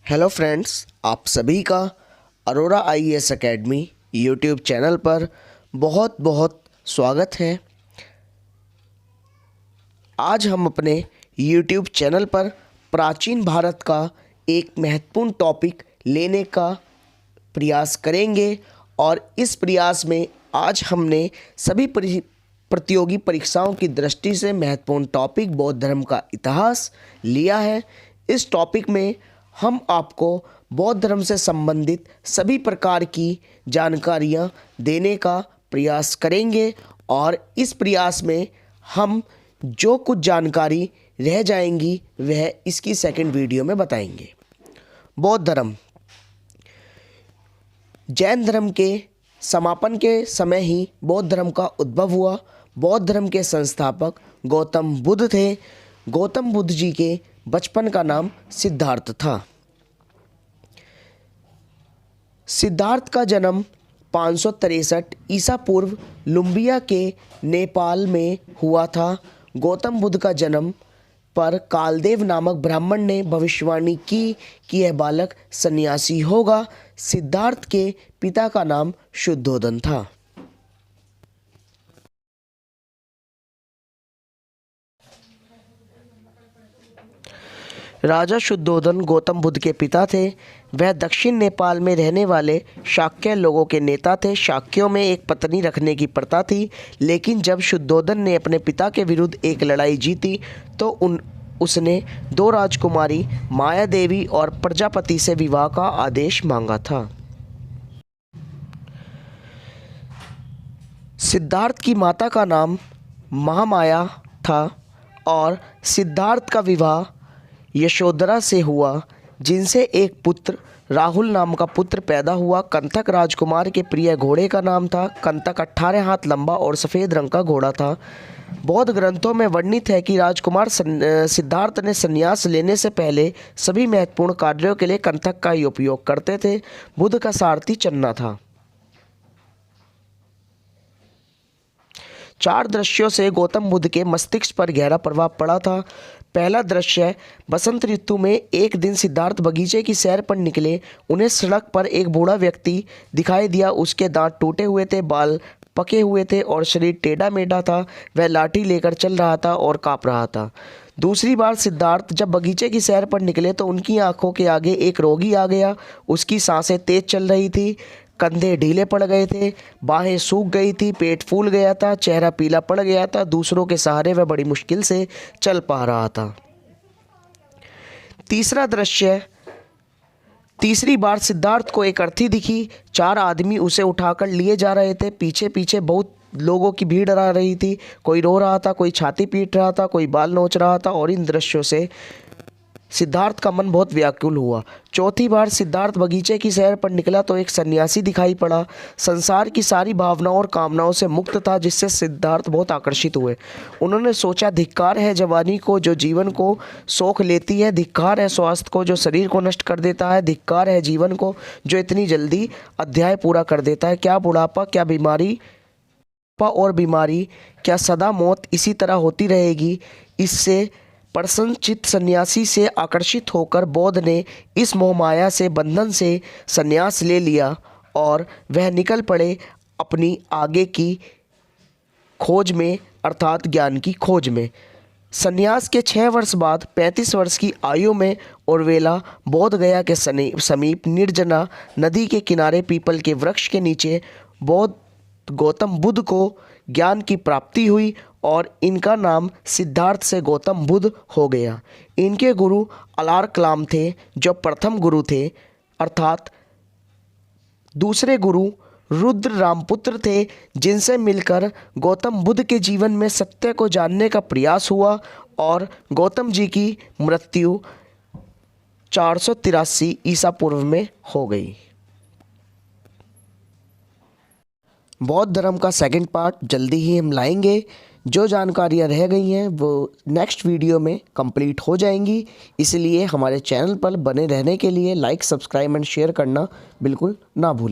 Hello friends, आप सभी का Arora IAS academy YouTube channel पर बहुत बहुत स्वागत है। आज हम अपने यूट्यूब चैनल पर प्राचीन भारत का एक महत्वपूर्ण टॉपिक लेने का प्रयास करेंगे और इस प्रयास में आज हमने सभी प्रतियोगी परीक्षाओं की दृष्टि से महत्वपूर्ण टॉपिक बौद्ध धर्म का इतिहास लिया है। इस टॉपिक में हम आपको बौद्ध धर्म से संबंधित सभी प्रकार की जानकारियाँ देने का प्रयास करेंगे और इस प्रयास में हम जो कुछ जानकारी रह जाएंगी वह इसकी सेकंड वीडियो में बताएंगे। बौद्ध धर्म जैन धर्म के समापन के समय ही बौद्ध धर्म का उद्भव हुआ। बौद्ध धर्म के संस्थापक गौतम बुद्ध थे। गौतम बुद्ध जी के बचपन का नाम सिद्धार्थ था। सिद्धार्थ का जन्म 563 ईसा पूर्व लुम्बिया के नेपाल में हुआ था। गौतम बुद्ध का जन्म पर कालदेव नामक ब्राह्मण ने भविष्यवाणी की कि यह बालक सन्यासी होगा। सिद्धार्थ के पिता का नाम शुद्धोदन था। राजा शुद्धोदन गौतम बुद्ध के पिता थे। वह दक्षिण नेपाल में रहने वाले शाक्य लोगों के नेता थे। शाक्यों में एक पत्नी रखने की प्रथा थी, लेकिन जब शुद्धोदन ने अपने पिता के विरुद्ध एक लड़ाई जीती तो उसने दो राजकुमारी माया देवी और प्रजापति से विवाह का आदेश मांगा था। सिद्धार्थ की माता का नाम महामाया था और सिद्धार्थ का विवाह यशोधरा से हुआ, जिनसे एक पुत्र राहुल नाम का पुत्र पैदा हुआ। कंथक राजकुमार के प्रिय घोड़े का नाम था। कंथक 18 हाथ लंबा और सफ़ेद रंग का घोड़ा था। बौद्ध ग्रंथों में वर्णित है कि राजकुमार सिद्धार्थ ने संन्यास लेने से पहले सभी महत्वपूर्ण कार्यों के लिए कंथक का ही उपयोग करते थे। बुद्ध का सारथी चन्ना था। 4 दृश्यों से गौतम बुद्ध के मस्तिष्क पर गहरा प्रभाव पड़ा था। पहला दृश्य, बसंत ऋतु में एक दिन सिद्धार्थ बगीचे की सैर पर निकले। उन्हें सड़क पर एक बूढ़ा व्यक्ति दिखाई दिया। उसके दांत टूटे हुए थे, बाल पके हुए थे और शरीर टेढ़ा मेढ़ा था। वह लाठी लेकर चल रहा था और काँप रहा था। दूसरी बार सिद्धार्थ जब बगीचे की सैर पर निकले तो उनकी आंखों के आगे एक रोगी आ गया। उसकी सांसें तेज चल रही थी, कंधे ढीले पड़ गए थे, बाहें सूख गई थी, पेट फूल गया था, चेहरा पीला पड़ गया था। दूसरों के सहारे वह बड़ी मुश्किल से चल पा रहा था। तीसरा दृश्य, तीसरी बार सिद्धार्थ को एक अर्थी दिखी। 4 आदमी उसे उठाकर लिए जा रहे थे। पीछे पीछे बहुत लोगों की भीड़ आ रही थी। कोई रो रहा था, कोई छाती पीट रहा था, कोई बाल नोच रहा था और इन दृश्यों से सिद्धार्थ का मन बहुत व्याकुल हुआ। चौथी बार सिद्धार्थ बगीचे की सैर पर निकला तो एक सन्यासी दिखाई पड़ा। संसार की सारी भावनाओं और कामनाओं से मुक्त था, जिससे सिद्धार्थ बहुत आकर्षित हुए। उन्होंने सोचा, धिक्कार है जवानी को जो जीवन को सोख लेती है, धिक्कार है स्वास्थ्य को जो शरीर को नष्ट कर देता है, धिक्कार है जीवन को जो इतनी जल्दी अध्याय पूरा कर देता है। क्या बुढ़ापा, क्या बीमारी और बीमारी, क्या सदा मौत इसी तरह होती रहेगी? इससे प्रसन्नचित्त सन्यासी से आकर्षित होकर बौद्ध ने इस मोहमाया से बंधन से संन्यास ले लिया और वह निकल पड़े अपनी आगे की खोज में, अर्थात ज्ञान की खोज में। संन्यास के 6 वर्ष बाद 35 वर्ष की आयु में उर्वेला बोध गया के समीप निर्जना नदी के किनारे पीपल के वृक्ष के नीचे बौद्ध गौतम बुद्ध को ज्ञान की प्राप्ति हुई और इनका नाम सिद्धार्थ से गौतम बुद्ध हो गया। इनके गुरु अलार कलाम थे जो प्रथम गुरु थे, अर्थात दूसरे गुरु रुद्र रामपुत्र थे, जिनसे मिलकर गौतम बुद्ध के जीवन में सत्य को जानने का प्रयास हुआ और गौतम जी की मृत्यु 483 ईसा पूर्व में हो गई। बौद्ध धर्म का सेकंड पार्ट जल्दी ही हम लाएंगे। जो जानकारियाँ रह गई हैं वो नेक्स्ट वीडियो में कंप्लीट हो जाएंगी। इसलिए हमारे चैनल पर बने रहने के लिए लाइक, सब्सक्राइब एंड शेयर करना बिल्कुल ना भूलें।